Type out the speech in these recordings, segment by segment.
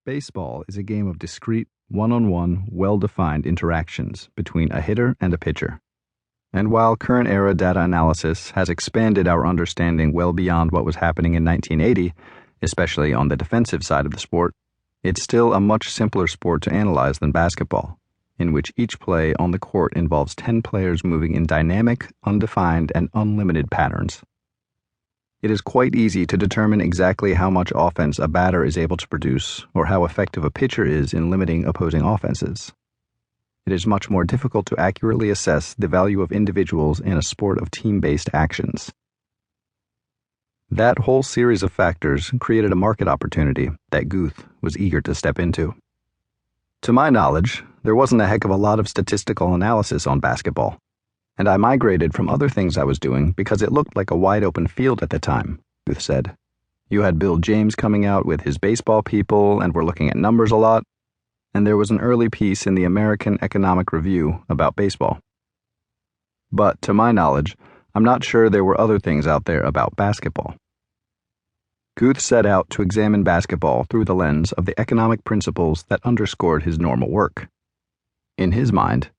Baseball is a game of discrete, one-on-one, well-defined interactions between a hitter and a pitcher. And while current-era data analysis has expanded our understanding well beyond what was happening in 1980, especially on the defensive side of the sport, it's still a much simpler sport to analyze than basketball, in which each play on the court involves 10 players moving in dynamic, undefined, and unlimited patterns. It is quite easy to determine exactly how much offense a batter is able to produce or how effective a pitcher is in limiting opposing offenses. It is much more difficult to accurately assess the value of individuals in a sport of team-based actions. That whole series of factors created a market opportunity that Guth was eager to step into. To my knowledge, there wasn't a heck of a lot of statistical analysis on basketball, and I migrated from other things I was doing because it looked like a wide-open field at the time, Guth said. You had Bill James coming out with his baseball people and were looking at numbers a lot, and there was an early piece in the American Economic Review about baseball. But to my knowledge, I'm not sure there were other things out there about basketball. Guth set out to examine basketball through the lens of the economic principles that underscored his normal work. In his mind,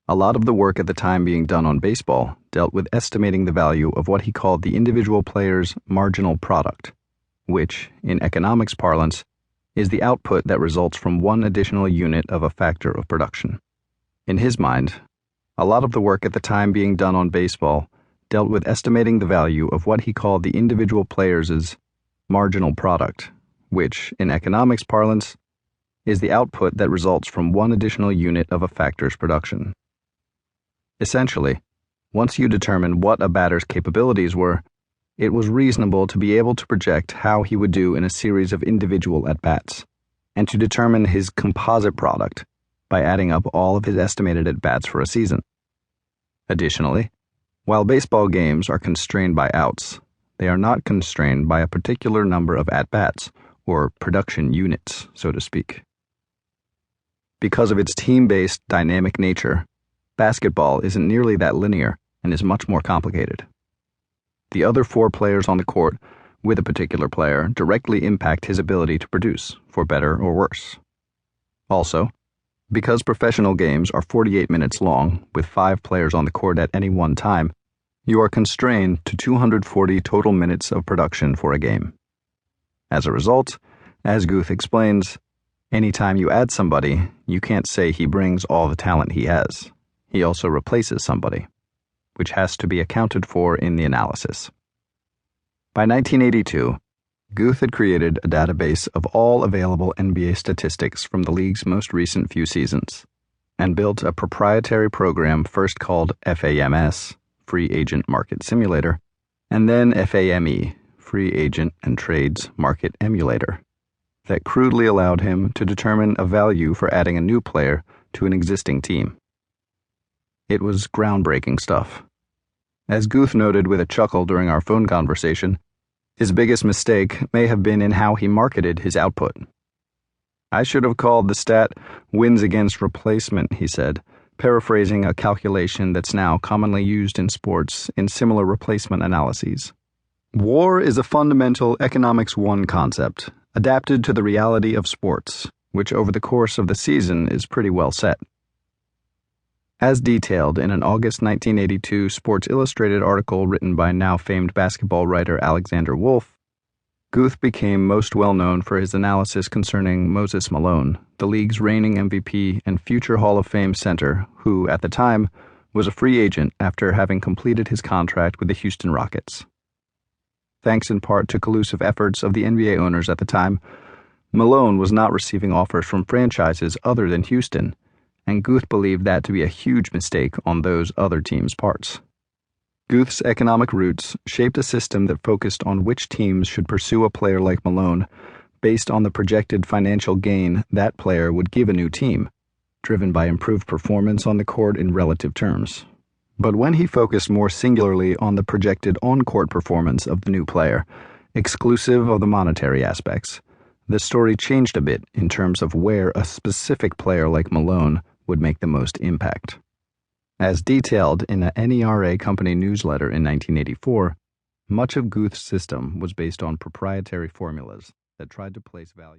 a lot of the work at the time being done on baseball dealt with estimating the value of what he called the individual player's marginal product, which, in economics parlance, is the output that results from one additional unit of a factor of production. In his mind, a lot of the work at the time being done on baseball dealt with estimating the value of what he called the individual player's marginal product, which, in economics parlance, is the output that results from one additional unit of a factor's production. Essentially, once you determine what a batter's capabilities were, it was reasonable to be able to project how he would do in a series of individual at-bats, and to determine his composite product by adding up all of his estimated at-bats for a season. Additionally, while baseball games are constrained by outs, they are not constrained by a particular number of at-bats, or production units, so to speak. Because of its team-based, dynamic nature, basketball isn't nearly that linear and is much more complicated. The other 4 players on the court with a particular player directly impact his ability to produce, for better or worse. Also, because professional games are 48 minutes long, with 5 players on the court at any one time, you are constrained to 240 total minutes of production for a game. As a result, as Guth explains, anytime you add somebody, you can't say he brings all the talent he has. He also replaces somebody, which has to be accounted for in the analysis. By 1982, Guth had created a database of all available NBA statistics from the league's most recent few seasons, and built a proprietary program first called FAMS, Free Agent Market Simulator, and then FAME, Free Agent and Trades Market Emulator, that crudely allowed him to determine a value for adding a new player to an existing team. It was groundbreaking stuff. As Guth noted with a chuckle during our phone conversation, his biggest mistake may have been in how he marketed his output. I should have called the stat wins against replacement, he said, paraphrasing a calculation that's now commonly used in sports in similar replacement analyses. WAR is a fundamental Economics 1 concept, adapted to the reality of sports, which over the course of the season is pretty well set. As detailed in an August 1982 Sports Illustrated article written by now famed basketball writer Alexander Wolf, Guth became most well known for his analysis concerning Moses Malone, the league's reigning MVP and future Hall of Fame center, who, at the time, was a free agent after having completed his contract with the Houston Rockets. Thanks in part to collusive efforts of the NBA owners at the time, Malone was not receiving offers from franchises other than Houston, and Guth believed that to be a huge mistake on those other teams' parts. Guth's economic roots shaped a system that focused on which teams should pursue a player like Malone based on the projected financial gain that player would give a new team, driven by improved performance on the court in relative terms. But when he focused more singularly on the projected on-court performance of the new player, exclusive of the monetary aspects, the story changed a bit in terms of where a specific player like Malone would make the most impact. As detailed in a NERA company newsletter in 1984, much of Guth's system was based on proprietary formulas that tried to place value